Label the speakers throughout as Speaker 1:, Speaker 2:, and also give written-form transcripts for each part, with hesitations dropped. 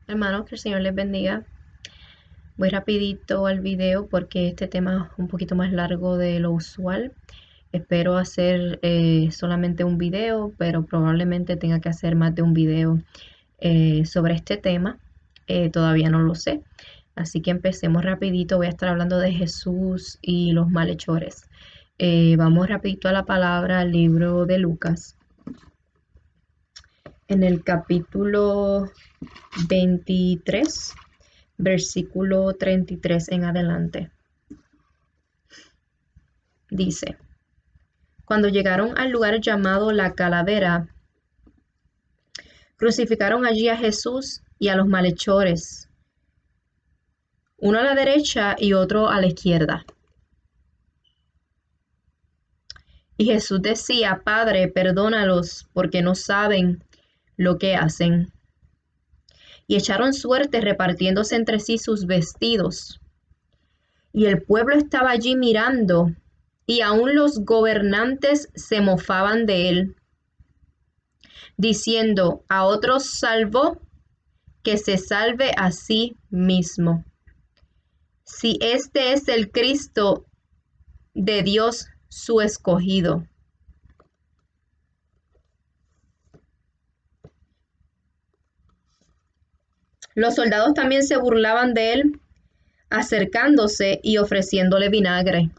Speaker 1: Hermanos, que el Señor les bendiga. Voy rapidito al video porque este tema es un poquito más largo de lo usual. Espero hacer solamente un video, pero probablemente tenga que hacer más de un video sobre este tema. Todavía no lo sé. Así que empecemos rapidito. Voy a estar hablando de Jesús y los malhechores. Vamos rapidito a la palabra, al libro de Lucas. En el capítulo 23, versículo 33 en adelante. Dice: Cuando llegaron al lugar llamado La Calavera, crucificaron allí a Jesús y a los malhechores, uno a la derecha y otro a la izquierda. Y Jesús decía: Padre, perdónalos, porque no saben lo que hacen. Y echaron suerte repartiéndose entre sí sus vestidos. Y el pueblo estaba allí mirando, y aun los gobernantes se mofaban de él, diciendo: a otros salvó, que se salve a sí mismo, si este es el Cristo de Dios, su escogido. Los soldados también se burlaban de él, acercándose y ofreciéndole vinagre,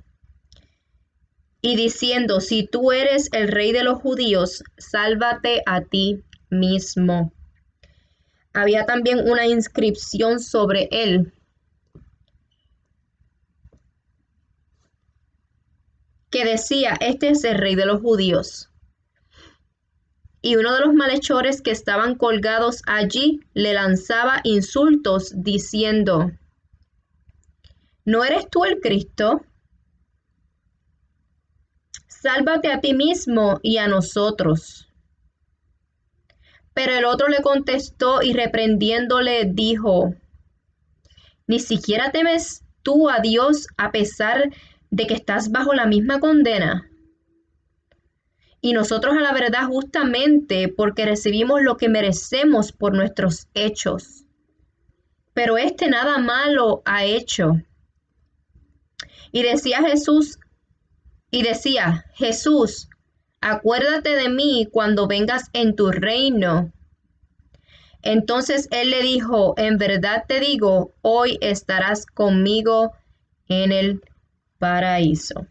Speaker 1: y diciendo: si tú eres el rey de los judíos, sálvate a ti mismo. Había también una inscripción sobre él que decía: este es el rey de los judíos. Y uno de los malhechores que estaban colgados allí le lanzaba insultos, diciendo: ¿no eres tú el Cristo? Sálvate a ti mismo y a nosotros. Pero el otro le contestó y reprendiéndole dijo: ¿ni siquiera temes tú a Dios a pesar de que estás bajo la misma condena? Y nosotros a la verdad justamente, porque recibimos lo que merecemos por nuestros hechos. Pero este nada malo ha hecho. Y decía Jesús, acuérdate de mí cuando vengas en tu reino. Entonces él le dijo: en verdad te digo, hoy estarás conmigo en el paraíso.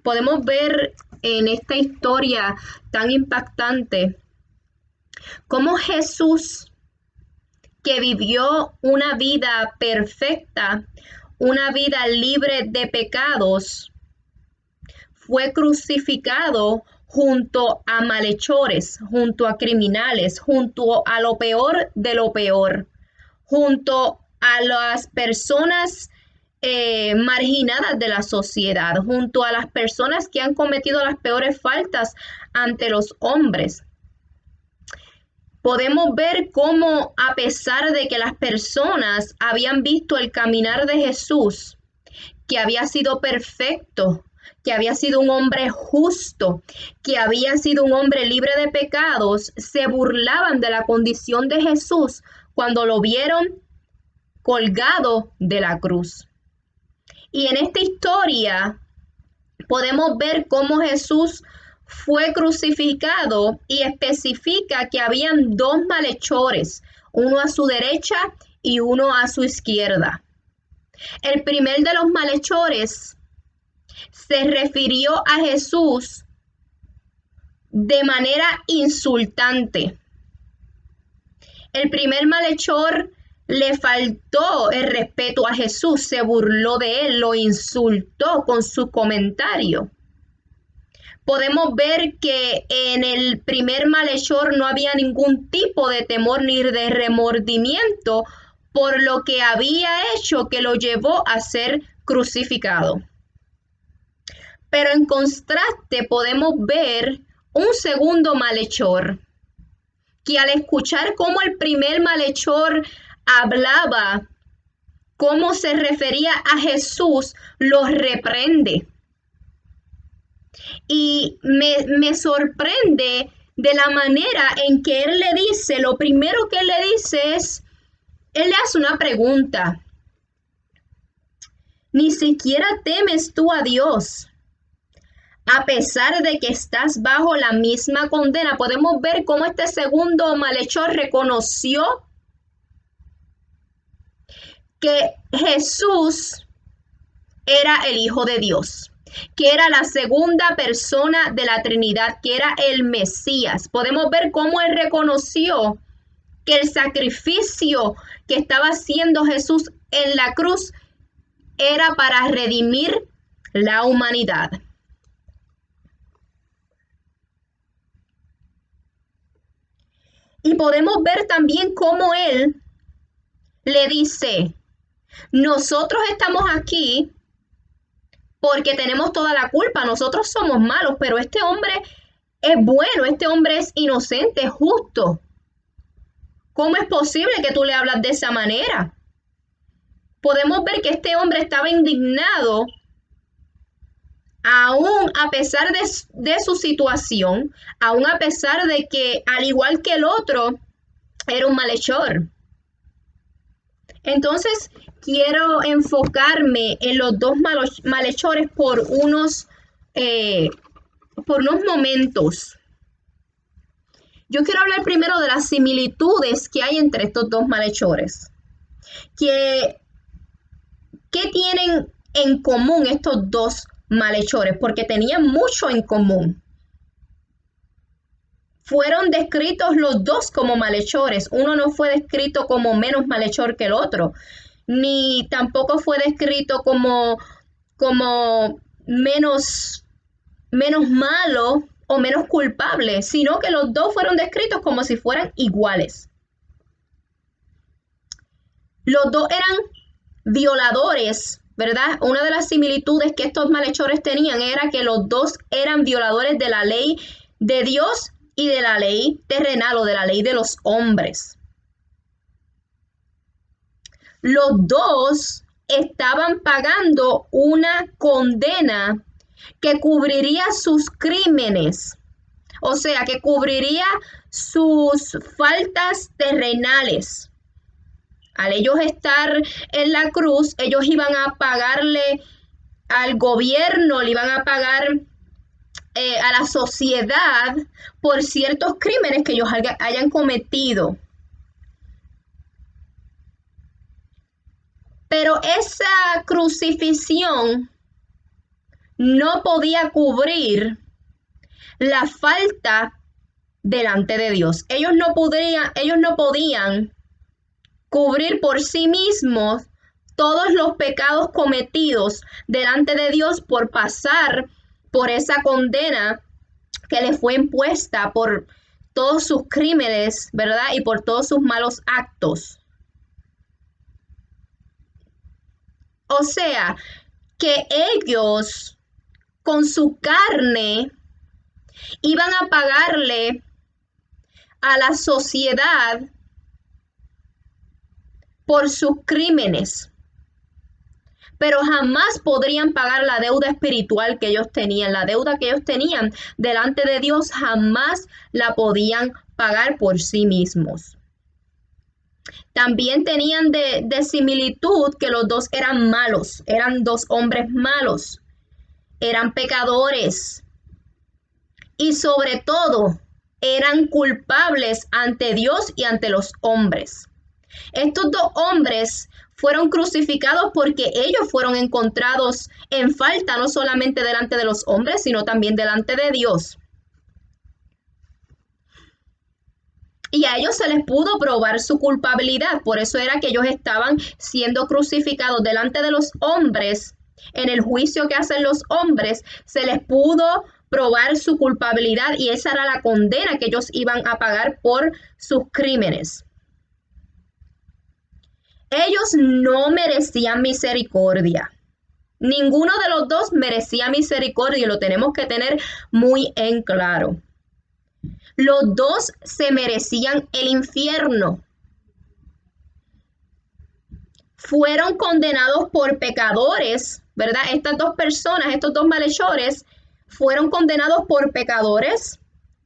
Speaker 1: Podemos ver en esta historia tan impactante cómo Jesús, que vivió una vida perfecta, una vida libre de pecados, fue crucificado junto a malhechores, junto a criminales, junto a lo peor de lo peor, junto a las personas marginadas de la sociedad, junto a las personas que han cometido las peores faltas ante los hombres. Podemos ver cómo, a pesar de que las personas habían visto el caminar de Jesús, que había sido perfecto, que había sido un hombre justo, que había sido un hombre libre de pecados, se burlaban de la condición de Jesús cuando lo vieron colgado de la cruz. Y en esta historia podemos ver cómo Jesús fue crucificado y especifica que habían dos malhechores, uno a su derecha y uno a su izquierda. El primer de los malhechores se refirió a Jesús de manera insultante. El primer malhechor le faltó el respeto a Jesús, se burló de él, lo insultó con su comentario. Podemos ver que en el primer malhechor no había ningún tipo de temor ni de remordimiento por lo que había hecho que lo llevó a ser crucificado. Pero en contraste podemos ver un segundo malhechor que al escuchar cómo el primer malhechor hablaba, cómo se refería a Jesús, lo reprende. Y me sorprende de la manera en que él le dice, lo primero que él le dice es: Él le hace una pregunta. Ni siquiera temes tú a Dios, a pesar de que estás bajo la misma condena. Podemos ver cómo este segundo malhechor reconoció que Jesús era el Hijo de Dios, que era la segunda persona de la Trinidad, que era el Mesías. Podemos ver cómo él reconoció que el sacrificio que estaba haciendo Jesús en la cruz era para redimir la humanidad. Y podemos ver también cómo él le dice, nosotros estamos aquí porque tenemos toda la culpa, nosotros somos malos, pero este hombre es bueno, este hombre es inocente, es justo. ¿Cómo es posible que tú le hablas de esa manera? Podemos ver que este hombre estaba indignado, aún a pesar de su situación, aún a pesar de que, al igual que el otro, era un malhechor. Entonces, quiero enfocarme en los dos malhechores por unos momentos. Yo quiero hablar primero de las similitudes que hay entre estos dos malhechores. ¿Qué tienen en común estos dos malhechores? Porque tenían mucho en común. Fueron descritos los dos como malhechores. Uno no fue descrito como menos malhechor que el otro, ni tampoco fue descrito como menos malo o menos culpable, sino que los dos fueron descritos como si fueran iguales. Los dos eran violadores, ¿verdad? Una de las similitudes que estos malhechores tenían era que los dos eran violadores de la ley de Dios y de la ley terrenal o de la ley de los hombres. Los dos estaban pagando una condena que cubriría sus crímenes, o sea, que cubriría sus faltas terrenales. Al ellos estar en la cruz, ellos iban a pagarle al gobierno, le iban a pagar a la sociedad por ciertos crímenes que ellos hayan cometido. Pero esa crucifixión no podía cubrir la falta delante de Dios. Ellos no podían cubrir por sí mismos todos los pecados cometidos delante de Dios por pasar por esa condena que les fue impuesta por todos sus crímenes, ¿verdad? Y por todos sus malos actos. O sea, que ellos con su carne iban a pagarle a la sociedad por sus crímenes, pero jamás podrían pagar la deuda espiritual que ellos tenían. La deuda que ellos tenían delante de Dios jamás la podían pagar por sí mismos. También tenían de similitud que los dos eran malos, eran dos hombres malos, eran pecadores y sobre todo eran culpables ante Dios y ante los hombres. Estos dos hombres fueron crucificados porque ellos fueron encontrados en falta no solamente delante de los hombres, sino también delante de Dios. Y a ellos se les pudo probar su culpabilidad. Por eso era que ellos estaban siendo crucificados delante de los hombres. En el juicio que hacen los hombres, se les pudo probar su culpabilidad y esa era la condena que ellos iban a pagar por sus crímenes. Ellos no merecían misericordia. Ninguno de los dos merecía misericordia y lo tenemos que tener muy en claro. Los dos se merecían el infierno. Fueron condenados por pecadores, ¿verdad? Estas dos personas, estos dos malhechores, fueron condenados por pecadores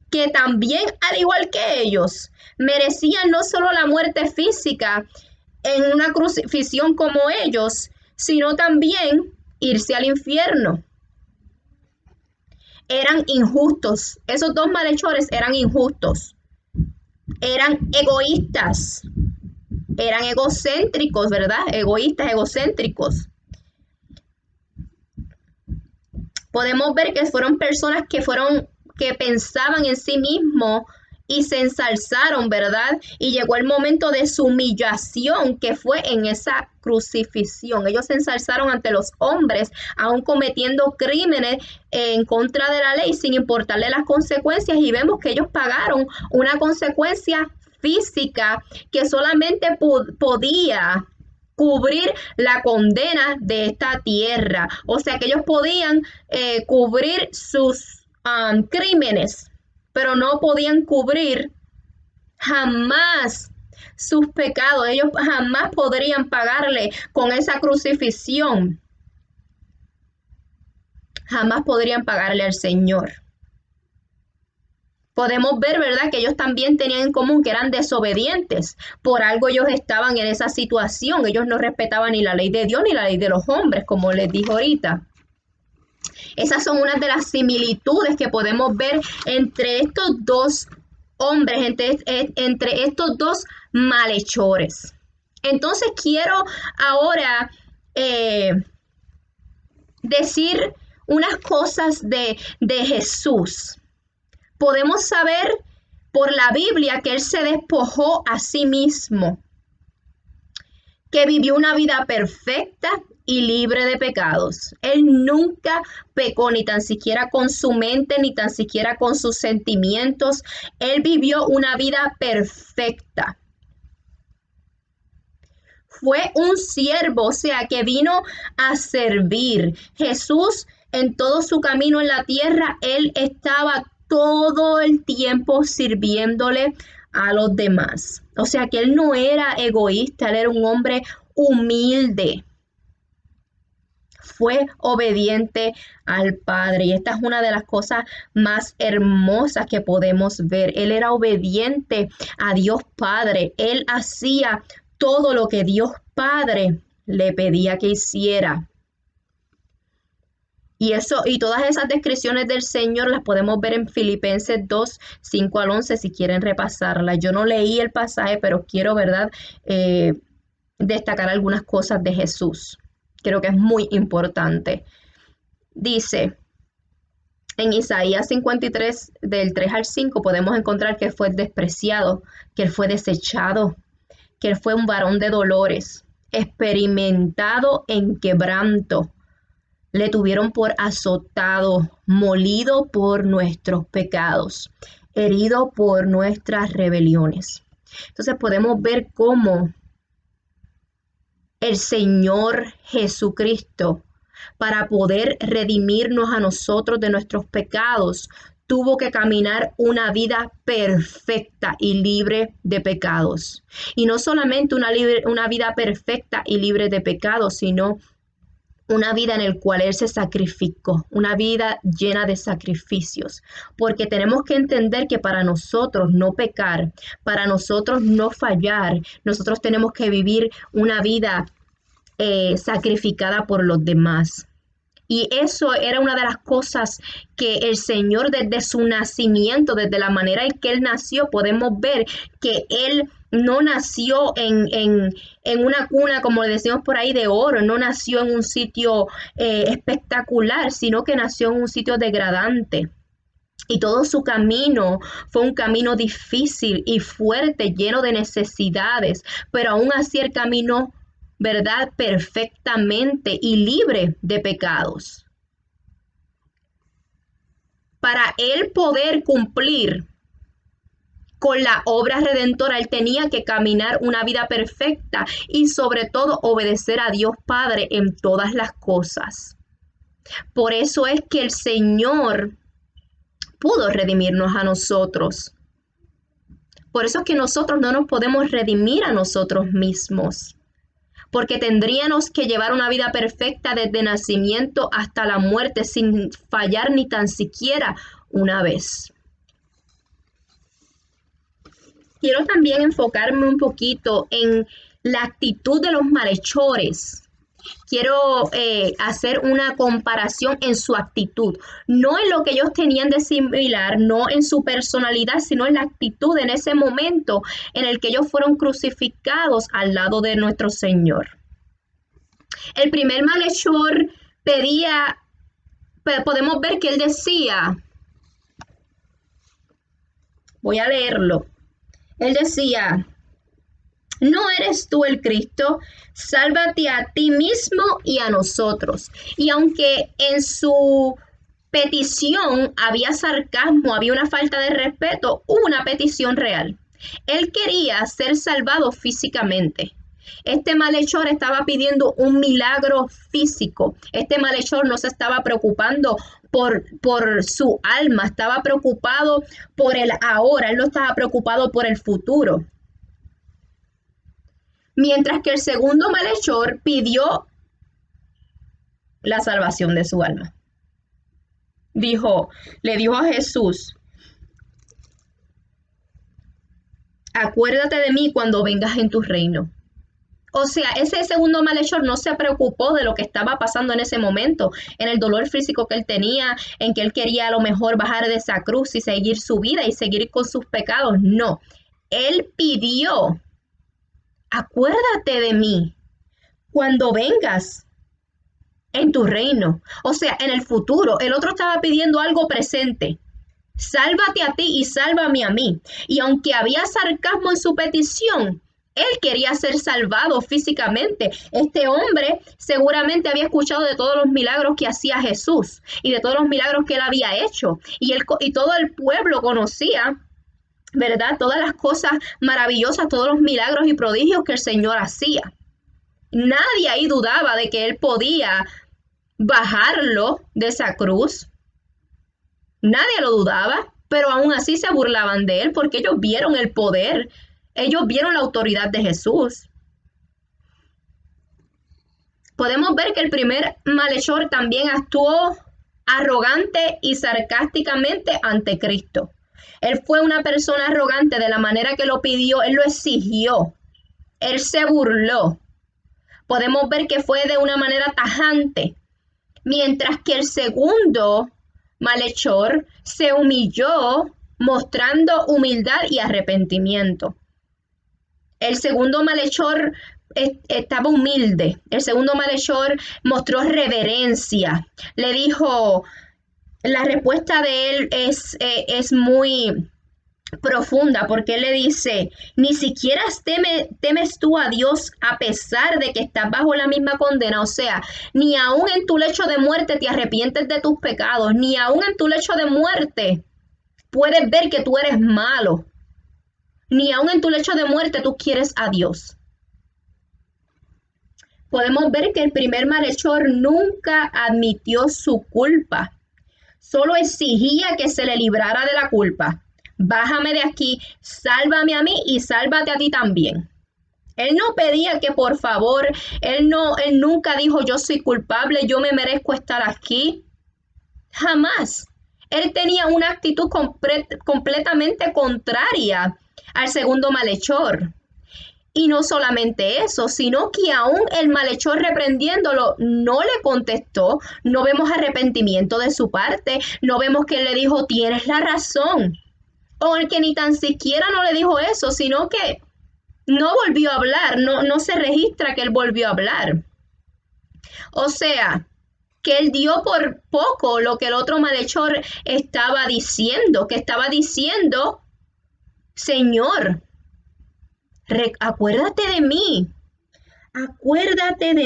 Speaker 1: que también, al igual que ellos, merecían no solo la muerte física, en una crucifixión como ellos, sino también irse al infierno. Eran injustos. Esos dos malhechores eran injustos. Eran egoístas. Eran egocéntricos, ¿verdad? Egoístas, egocéntricos. Podemos ver que fueron personas que pensaban en sí mismos y se ensalzaron, ¿verdad? Y llegó el momento de su humillación, que fue en esa crucifixión. Ellos se ensalzaron ante los hombres, aún cometiendo crímenes en contra de la ley, sin importarle las consecuencias, y vemos que ellos pagaron una consecuencia física que solamente podía cubrir la condena de esta tierra. O sea que ellos podían cubrir sus crímenes, pero no podían cubrir jamás sus pecados. Ellos jamás podrían pagarle con esa crucifixión. Jamás podrían pagarle al Señor. Podemos ver, ¿verdad?, que ellos también tenían en común que eran desobedientes. Por algo ellos estaban en esa situación. Ellos no respetaban ni la ley de Dios ni la ley de los hombres, como les dijo ahorita. Esas son unas de las similitudes que podemos ver entre estos dos hombres, entre estos dos malhechores. Entonces quiero ahora decir unas cosas de Jesús. Podemos saber por la Biblia que Él se despojó a sí mismo, que vivió una vida perfecta y libre de pecados. Él nunca pecó, ni tan siquiera con su mente, ni tan siquiera con sus sentimientos. Él vivió una vida perfecta. Fue un siervo, o sea, que vino a servir. Jesús, en todo su camino en la tierra, Él estaba todo el tiempo sirviéndole a los demás. O sea que Él no era egoísta, Él era un hombre humilde. Fue obediente al Padre, y esta es una de las cosas más hermosas que podemos ver. Él era obediente a Dios Padre. Él hacía todo lo que Dios Padre le pedía que hiciera. Y todas esas descripciones del Señor las podemos ver en Filipenses 2, 5 al 11, si quieren repasarlas. Yo no leí el pasaje, pero quiero, ¿verdad?, destacar algunas cosas de Jesús. Creo que es muy importante. Dice, en Isaías 53, del 3 al 5, podemos encontrar que Él fue despreciado, que Él fue desechado, que Él fue un varón de dolores, experimentado en quebranto. Le tuvieron por azotado, molido por nuestros pecados, herido por nuestras rebeliones. Entonces podemos ver cómo el Señor Jesucristo, para poder redimirnos a nosotros de nuestros pecados, tuvo que caminar una vida perfecta y libre de pecados. Y no solamente una vida perfecta y libre de pecados, sino una vida en la cual Él se sacrificó, una vida llena de sacrificios, porque tenemos que entender que para nosotros no pecar, para nosotros no fallar, nosotros tenemos que vivir una vida sacrificada por los demás. Y eso era una de las cosas que el Señor, desde su nacimiento, desde la manera en que Él nació, podemos ver que Él no nació en una cuna, como le decimos por ahí, de oro, no nació en un sitio espectacular, sino que nació en un sitio degradante. Y todo su camino fue un camino difícil y fuerte, lleno de necesidades, pero aún así el camino, ¿verdad?, perfectamente y libre de pecados. Para Él poder cumplir con la obra redentora, Él tenía que caminar una vida perfecta y sobre todo obedecer a Dios Padre en todas las cosas. Por eso es que el Señor pudo redimirnos a nosotros. Por eso es que nosotros no nos podemos redimir a nosotros mismos, porque tendríamos que llevar una vida perfecta desde nacimiento hasta la muerte sin fallar ni tan siquiera una vez. Quiero también enfocarme un poquito en la actitud de los malhechores. Quiero hacer una comparación en su actitud, no en lo que ellos tenían de similar, no en su personalidad, sino en la actitud en ese momento en el que ellos fueron crucificados al lado de nuestro Señor. El primer malhechor pedía, podemos ver que él decía, voy a leerlo, él decía: ¿no eres tú el Cristo? Sálvate a ti mismo y a nosotros. Y aunque en su petición había sarcasmo, había una falta de respeto, hubo una petición real. Él quería ser salvado físicamente. Este malhechor estaba pidiendo un milagro físico. Este malhechor no se estaba preocupando por su alma, estaba preocupado por el ahora, él no estaba preocupado por el futuro. Mientras que el segundo malhechor pidió la salvación de su alma. Le dijo a Jesús: acuérdate de mí cuando vengas en tu reino. O sea, ese segundo malhechor no se preocupó de lo que estaba pasando en ese momento, en el dolor físico que él tenía, en que él quería a lo mejor bajar de esa cruz y seguir su vida y seguir con sus pecados. No, él pidió: acuérdate de mí cuando vengas en tu reino. O sea, en el futuro. El otro estaba pidiendo algo presente. Sálvate a ti y sálvame a mí. Y aunque había sarcasmo en su petición, él quería ser salvado físicamente. Este hombre seguramente había escuchado de todos los milagros que hacía Jesús y de todos los milagros que él había hecho. Y todo el pueblo conocía, ¿verdad?, todas las cosas maravillosas, todos los milagros y prodigios que el Señor hacía. Nadie ahí dudaba de que él podía bajarlo de esa cruz. Nadie lo dudaba, pero aún así se burlaban de él porque ellos vieron el poder, ellos vieron la autoridad de Jesús. Podemos ver que el primer malhechor también actuó arrogante y sarcásticamente ante Cristo. Él fue una persona arrogante de la manera que lo pidió, él lo exigió, él se burló. Podemos ver que fue de una manera tajante, mientras que el segundo malhechor se humilló mostrando humildad y arrepentimiento. El segundo malhechor estaba humilde. El segundo malhechor mostró reverencia. Le dijo, la respuesta de él es muy profunda, porque él le dice: ni siquiera temes tú a Dios a pesar de que estás bajo la misma condena. O sea, ni aún en tu lecho de muerte te arrepientes de tus pecados, ni aún en tu lecho de muerte puedes ver que tú eres malo, ni aún en tu lecho de muerte tú quieres a Dios. Podemos ver que el primer malhechor nunca admitió su culpa, solo exigía que se le librara de la culpa. Bájame de aquí, sálvame a mí y sálvate a ti también. Él no pedía que por favor, él nunca dijo: yo soy culpable, yo me merezco estar aquí. Jamás. Él tenía una actitud completamente contraria al segundo malhechor. Y no solamente eso, sino que aún el malhechor, reprendiéndolo, no le contestó. No vemos arrepentimiento de su parte, no vemos que él le dijo: tienes la razón. O el que ni tan siquiera no le dijo eso, sino que no volvió a hablar, no se registra que él volvió a hablar. O sea, que él dio por poco lo que el otro malhechor estaba diciendo, Señor, acuérdate de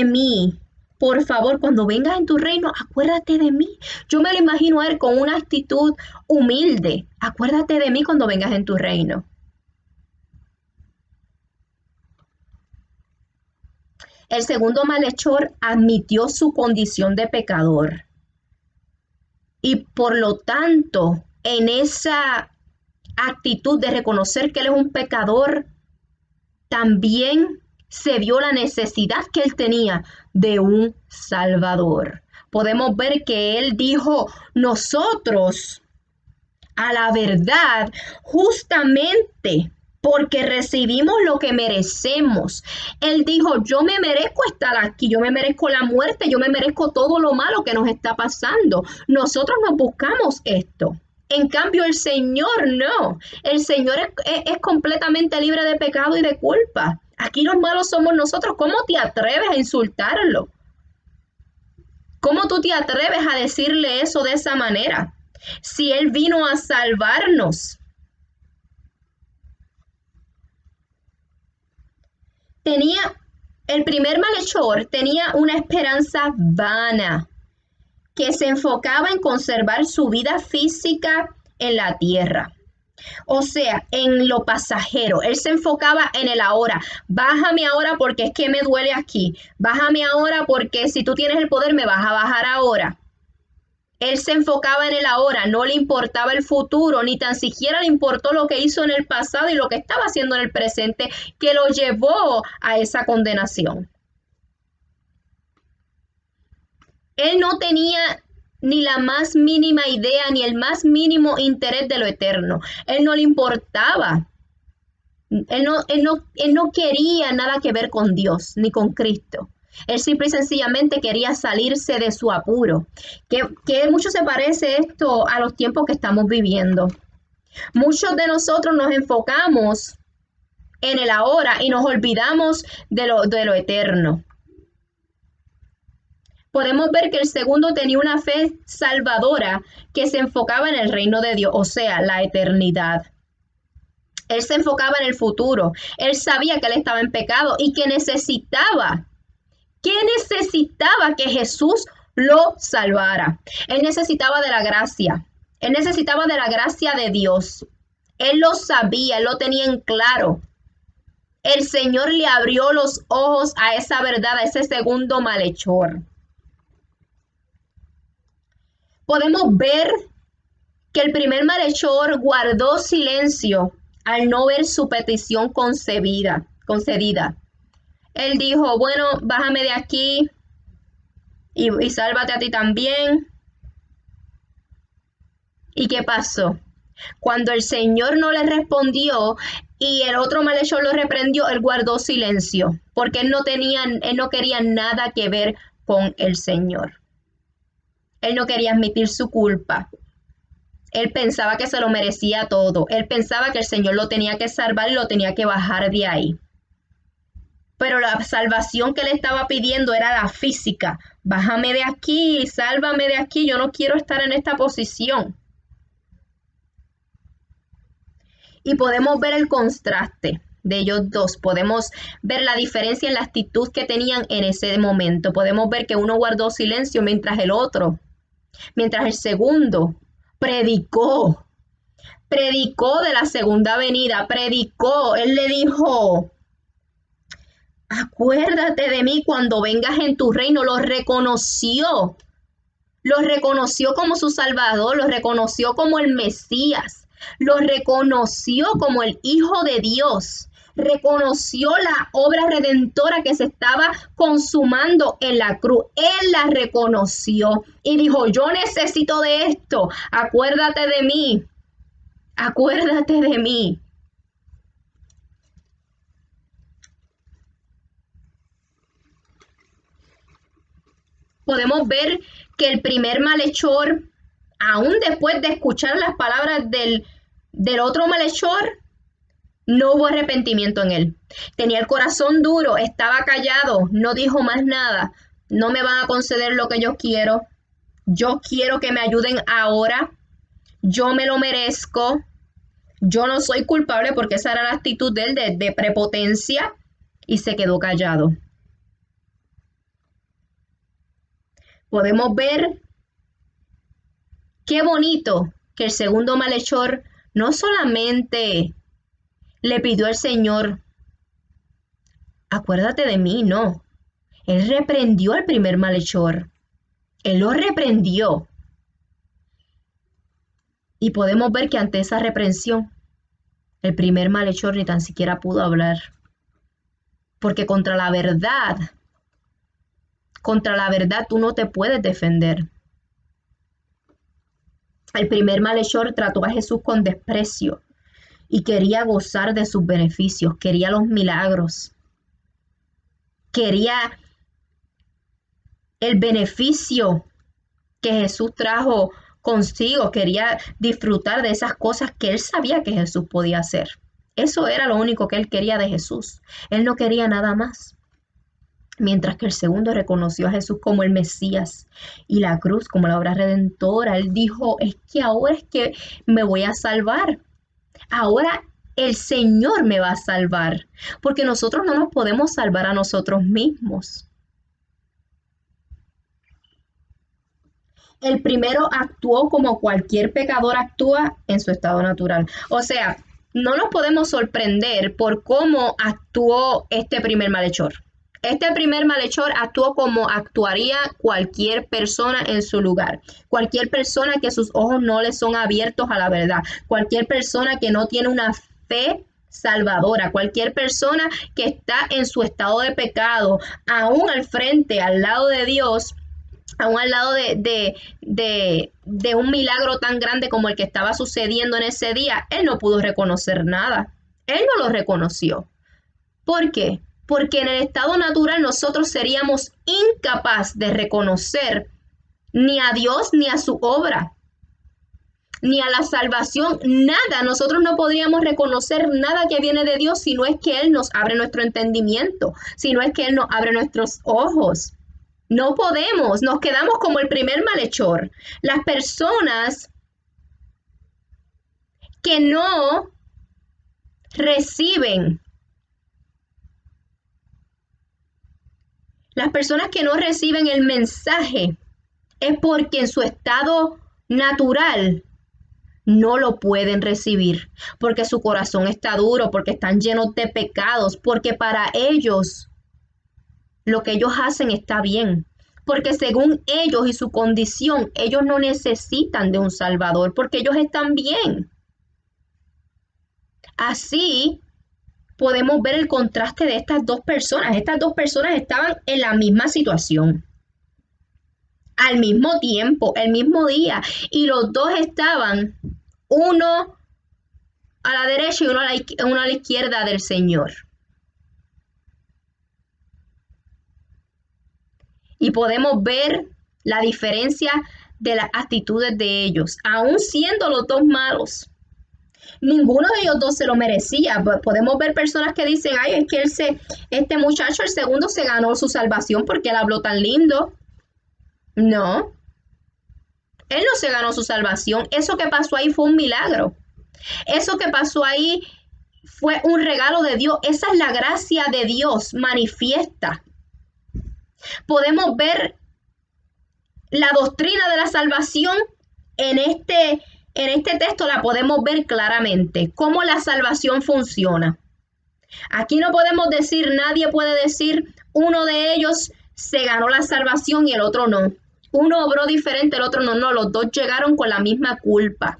Speaker 1: mí. Por favor, cuando vengas en tu reino, acuérdate de mí. Yo me lo imagino a él con una actitud humilde. Acuérdate de mí cuando vengas en tu reino. El segundo malhechor admitió su condición de pecador. Y por lo tanto, en esa actitud de reconocer que él es un pecador, también se vio la necesidad que él tenía de un Salvador. Podemos ver que él dijo: nosotros, a la verdad, justamente porque recibimos lo que merecemos. Él dijo, yo me merezco estar aquí, yo me merezco la muerte, yo me merezco todo lo malo que nos está pasando. Nosotros no buscamos esto. En cambio, el Señor no. El Señor es completamente libre de pecado y de culpa. Aquí los malos somos nosotros. ¿Cómo te atreves a insultarlo? ¿Cómo tú te atreves a decirle eso de esa manera? Si Él vino a salvarnos. El primer malhechor tenía una esperanza vana que se enfocaba en conservar su vida física en la tierra. O sea, en lo pasajero. Él se enfocaba en el ahora. Bájame ahora porque es que me duele aquí. Bájame ahora porque si tú tienes el poder me vas a bajar ahora. Él se enfocaba en el ahora, no le importaba el futuro, ni tan siquiera le importó lo que hizo en el pasado y lo que estaba haciendo en el presente, que lo llevó a esa condenación. Él no tenía ni la más mínima idea, ni el más mínimo interés de lo eterno. Él no le importaba. Él no quería nada que ver con Dios, ni con Cristo. Él simple y sencillamente quería salirse de su apuro. Que mucho se parece esto a los tiempos que estamos viviendo. Muchos de nosotros nos enfocamos en el ahora y nos olvidamos de lo eterno. Podemos ver que el segundo tenía una fe salvadora que se enfocaba en el reino de Dios, o sea, la eternidad. Él se enfocaba en el futuro. Él sabía que él estaba en pecado y que necesitaba que Jesús lo salvara. Él necesitaba de la gracia. Él necesitaba de la gracia de Dios. Él lo sabía, él lo tenía en claro. El Señor le abrió los ojos a esa verdad, a ese segundo malhechor. Podemos ver que el primer malhechor guardó silencio al no ver su petición concedida. Él dijo, bueno, bájame de aquí y sálvate a ti también. ¿Y qué pasó? Cuando el Señor no le respondió y el otro malhechor lo reprendió, él guardó silencio, porque él no quería nada que ver con el Señor. Él no quería admitir su culpa. Él pensaba que se lo merecía todo. Él pensaba que el Señor lo tenía que salvar y lo tenía que bajar de ahí. Pero la salvación que le estaba pidiendo era la física. Bájame de aquí, sálvame de aquí. Yo no quiero estar en esta posición. Y podemos ver el contraste de ellos dos. Podemos ver la diferencia en la actitud que tenían en ese momento. Podemos ver que uno guardó silencio mientras el segundo predicó de la segunda venida, predicó. Él le dijo, acuérdate de mí cuando vengas en tu reino. Lo reconoció como su Salvador, lo reconoció como el Mesías, lo reconoció como el Hijo de Dios, reconoció la obra redentora que se estaba consumando en la cruz. Él la reconoció y dijo, yo necesito de esto, acuérdate de mí, acuérdate de mí. Podemos ver que el primer malhechor, aún después de escuchar las palabras del otro malhechor, no hubo arrepentimiento en él. Tenía el corazón duro, estaba callado, no dijo más nada. No me van a conceder lo que yo quiero. Yo quiero que me ayuden ahora. Yo me lo merezco. Yo no soy culpable, porque esa era la actitud de él de prepotencia, y se quedó callado. Podemos ver qué bonito que el segundo malhechor no solamente le pidió al Señor, acuérdate de mí, no. Él reprendió al primer malhechor. Él lo reprendió. Y podemos ver que ante esa reprensión, el primer malhechor ni tan siquiera pudo hablar. Porque contra la verdad tú no te puedes defender. El primer malhechor trató a Jesús con desprecio. y quería gozar de sus beneficios, quería los milagros, quería el beneficio que Jesús trajo consigo, quería disfrutar de esas cosas que él sabía que Jesús podía hacer. Eso era lo único que él quería de Jesús. Él no quería nada más. Mientras que el segundo reconoció a Jesús como el Mesías y la cruz como la obra redentora. Él dijo, es que ahora es que me voy a salvar. Ahora el Señor me va a salvar, porque nosotros no nos podemos salvar a nosotros mismos. El primero actuó como cualquier pecador actúa en su estado natural. O sea, no nos podemos sorprender por cómo actuó este primer malhechor. Este primer malhechor actuó como actuaría cualquier persona en su lugar. Cualquier persona que sus ojos no le son abiertos a la verdad. Cualquier persona que no tiene una fe salvadora. Cualquier persona que está en su estado de pecado, aún al frente, al lado de Dios, aún al lado de un milagro tan grande como el que estaba sucediendo en ese día, él no pudo reconocer nada. Él no lo reconoció. ¿Por qué? Porque en el estado natural nosotros seríamos incapaces de reconocer ni a Dios ni a su obra, ni a la salvación, nada. Nosotros no podríamos reconocer nada que viene de Dios si no es que Él nos abre nuestro entendimiento, si no es que Él nos abre nuestros ojos. No podemos, nos quedamos como el primer malhechor. Las personas que no reciben el mensaje es porque en su estado natural no lo pueden recibir, porque su corazón está duro, porque están llenos de pecados, porque para ellos lo que ellos hacen está bien, porque según ellos y su condición, ellos no necesitan de un Salvador, porque ellos están bien. Así podemos ver el contraste de estas dos personas. Estas dos personas estaban en la misma situación, al mismo tiempo, el mismo día, y los dos estaban, uno a la derecha y uno a la izquierda del Señor. Y podemos ver la diferencia de las actitudes de ellos, aún siendo los dos malos. Ninguno de ellos dos se lo merecía. Podemos ver personas que dicen, ay, es que este muchacho, el segundo, se ganó su salvación porque él habló tan lindo. No, él no se ganó su salvación. Eso que pasó ahí fue un milagro. Eso que pasó ahí fue un regalo de Dios. Esa es la gracia de Dios manifiesta. Podemos ver la doctrina de la salvación en este texto, la podemos ver claramente, cómo la salvación funciona. Aquí no podemos decir, nadie puede decir, uno de ellos se ganó la salvación y el otro no. Uno obró diferente, el otro no. No, los dos llegaron con la misma culpa.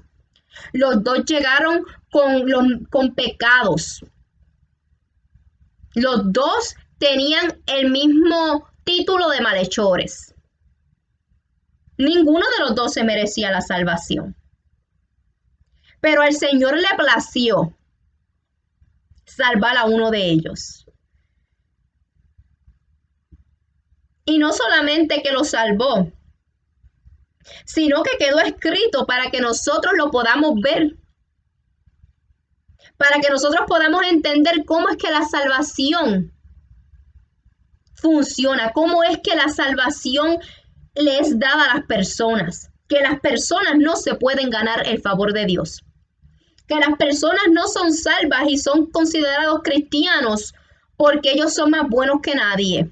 Speaker 1: Los dos llegaron con pecados. Los dos tenían el mismo título de malhechores. Ninguno de los dos se merecía la salvación. Pero al Señor le plació salvar a uno de ellos. Y no solamente que lo salvó, sino que quedó escrito para que nosotros lo podamos ver. Para que nosotros podamos entender cómo es que la salvación funciona, cómo es que la salvación le es dada a las personas, que las personas no se pueden ganar el favor de Dios, que las personas no son salvas y son considerados cristianos porque ellos son más buenos que nadie.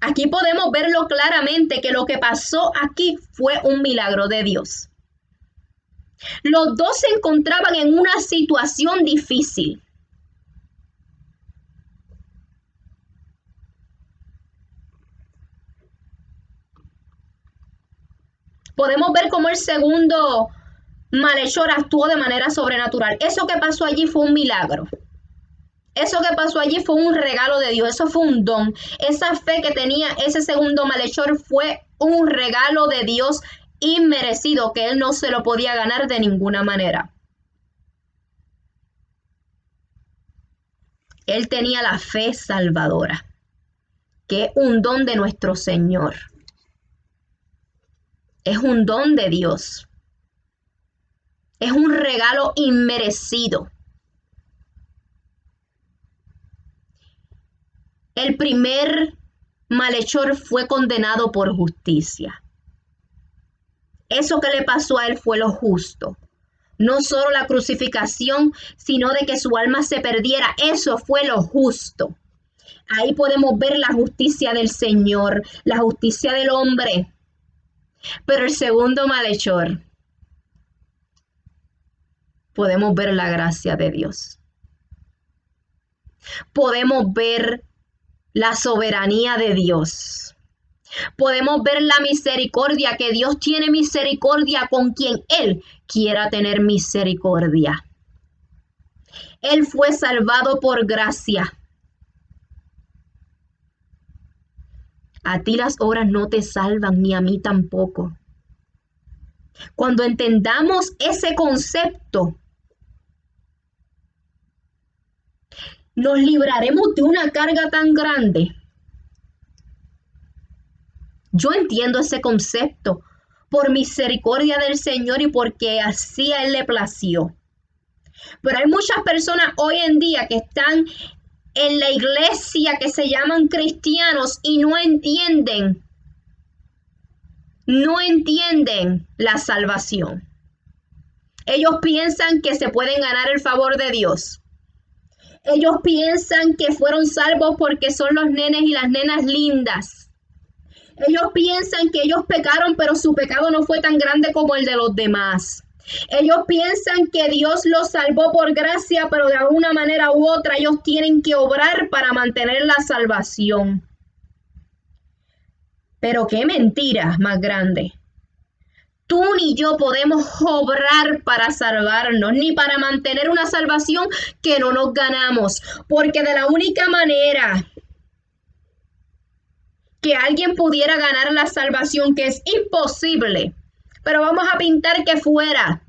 Speaker 1: Aquí podemos verlo claramente que lo que pasó aquí fue un milagro de Dios. Los dos se encontraban en una situación difícil. Podemos ver cómo el segundo malhechor actuó de manera sobrenatural. Eso que pasó allí fue un milagro. Eso que pasó allí fue un regalo de Dios. Eso fue un don. Esa fe que tenía ese segundo malhechor fue un regalo de Dios inmerecido, que él no se lo podía ganar de ninguna manera. Él tenía la fe salvadora, que es un don de nuestro Señor. Es un don de Dios. Es un regalo inmerecido. El primer malhechor fue condenado por justicia. Eso que le pasó a él fue lo justo. No solo la crucificación, sino de que su alma se perdiera. Eso fue lo justo. Ahí podemos ver la justicia del Señor, la justicia del hombre. Pero el segundo malhechor, podemos ver la gracia de Dios. Podemos ver la soberanía de Dios. Podemos ver la misericordia, que Dios tiene misericordia con quien Él quiera tener misericordia. Él fue salvado por gracia. A ti las obras no te salvan, ni a mí tampoco. Cuando entendamos ese concepto, nos libraremos de una carga tan grande. Yo entiendo ese concepto por misericordia del Señor y porque así a Él le plació. Pero hay muchas personas hoy en día que están en la iglesia que se llaman cristianos y no entienden la salvación. Ellos piensan que se pueden ganar el favor de Dios. Ellos piensan que fueron salvos porque son los nenes y las nenas lindas. Ellos piensan que ellos pecaron, pero su pecado no fue tan grande como el de los demás. Ellos piensan que Dios los salvó por gracia, pero de alguna manera u otra ellos tienen que obrar para mantener la salvación. Pero qué mentira más grande. Tú ni yo podemos obrar para salvarnos, ni para mantener una salvación que no nos ganamos, porque de la única manera que alguien pudiera ganar la salvación, que es imposible, pero vamos a pintar que fuera,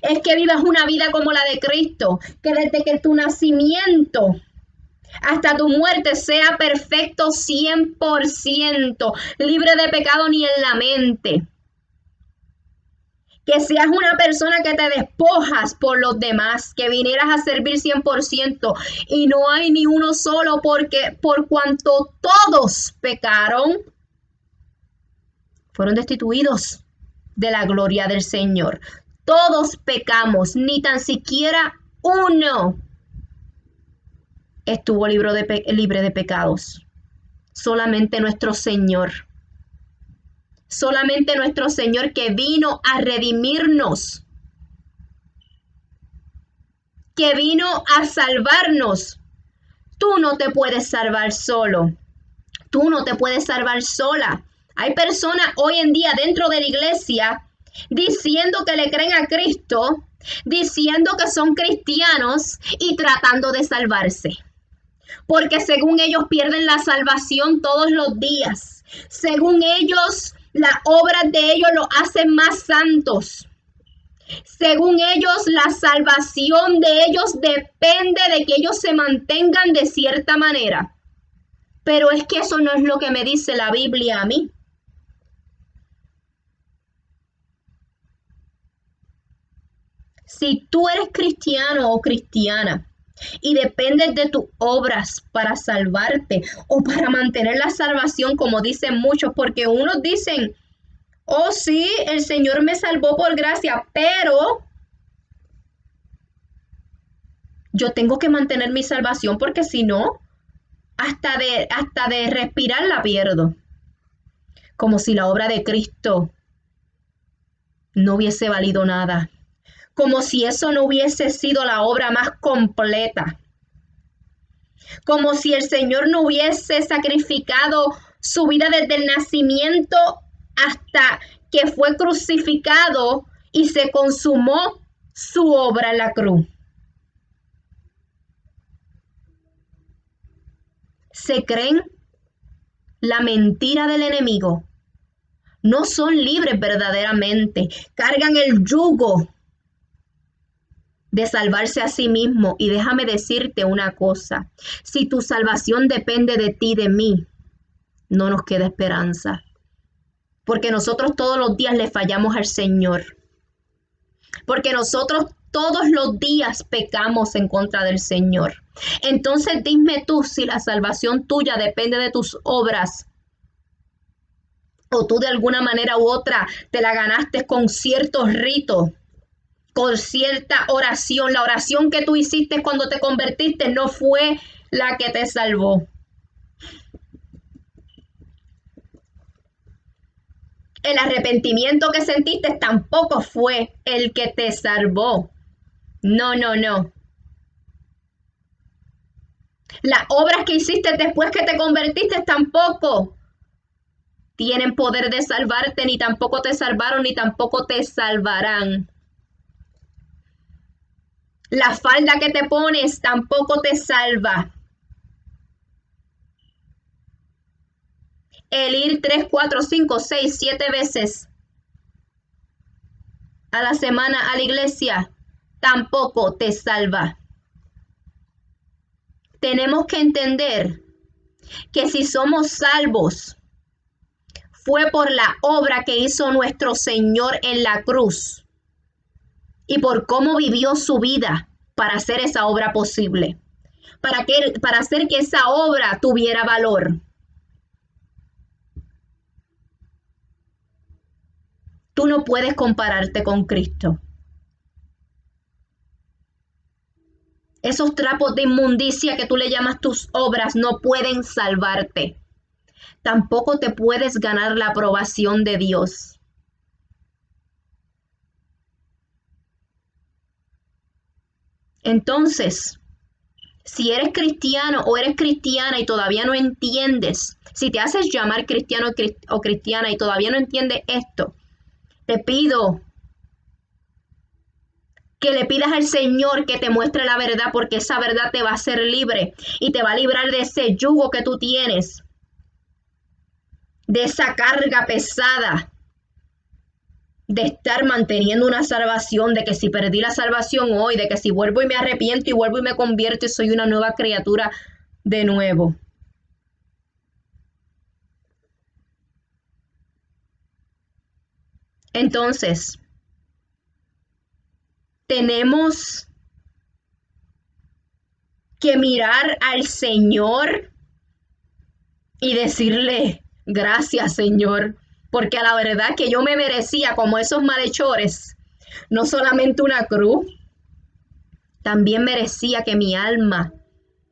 Speaker 1: es que vivas una vida como la de Cristo, que desde que tu nacimiento hasta tu muerte sea perfecto 100%, libre de pecado ni en la mente. Que seas una persona que te despojas por los demás, que vinieras a servir 100%, y no hay ni uno solo, porque por cuanto todos pecaron, fueron destituidos de la gloria del Señor. Todos pecamos, ni tan siquiera uno estuvo libre de pecados. Solamente nuestro Señor. Solamente nuestro Señor, que vino a redimirnos, que vino a salvarnos. Tú no te puedes salvar solo. Tú no te puedes salvar sola. Hay personas hoy en día dentro de la iglesia diciendo que le creen a Cristo, diciendo que son cristianos y tratando de salvarse. Porque según ellos pierden la salvación todos los días. Según ellos, las obras de ellos los hacen más santos. Según ellos, la salvación de ellos depende de que ellos se mantengan de cierta manera. Pero es que eso no es lo que me dice la Biblia a mí. Si tú eres cristiano o cristiana y dependes de tus obras para salvarte o para mantener la salvación, como dicen muchos, porque unos dicen, oh sí, el Señor me salvó por gracia, pero yo tengo que mantener mi salvación porque si no, hasta de respirar la pierdo. Como si la obra de Cristo no hubiese valido nada. Como si eso no hubiese sido la obra más completa. Como si el Señor no hubiese sacrificado su vida desde el nacimiento hasta que fue crucificado y se consumó su obra en la cruz. ¿Se creen la mentira del enemigo? No son libres verdaderamente. Cargan el yugo de salvarse a sí mismo. Y déjame decirte una cosa, si tu salvación depende de ti, de mí, no nos queda esperanza, porque nosotros todos los días le fallamos al Señor, porque nosotros todos los días pecamos en contra del Señor. Entonces dime tú si la salvación tuya depende de tus obras, o tú de alguna manera u otra te la ganaste con ciertos ritos, con cierta oración. La oración que tú hiciste cuando te convertiste no fue la que te salvó. El arrepentimiento que sentiste tampoco fue el que te salvó. No, no, no. Las obras que hiciste después que te convertiste tampoco tienen poder de salvarte, ni tampoco te salvaron, ni tampoco te salvarán. La falda que te pones tampoco te salva. El ir 3, 4, 5, 6, 7 veces a la semana a la iglesia tampoco te salva. Tenemos que entender que si somos salvos, fue por la obra que hizo nuestro Señor en la cruz y por cómo vivió su vida para hacer esa obra posible, para hacer que esa obra tuviera valor. Tú no puedes compararte con Cristo. Esos trapos de inmundicia que tú le llamas tus obras no pueden salvarte. Tampoco te puedes ganar la aprobación de Dios. Entonces, si eres cristiano o eres cristiana y todavía no entiendes, si te haces llamar cristiano o cristiana y todavía no entiendes esto, te pido que le pidas al Señor que te muestre la verdad, porque esa verdad te va a hacer libre y te va a librar de ese yugo que tú tienes, de esa carga pesada, de estar manteniendo una salvación, de que si perdí la salvación hoy, de que si vuelvo y me arrepiento y vuelvo y me convierto y soy una nueva criatura de nuevo. Entonces, tenemos que mirar al Señor y decirle, gracias, Señor, porque a la verdad que yo me merecía, como esos malhechores, no solamente una cruz, también merecía que mi alma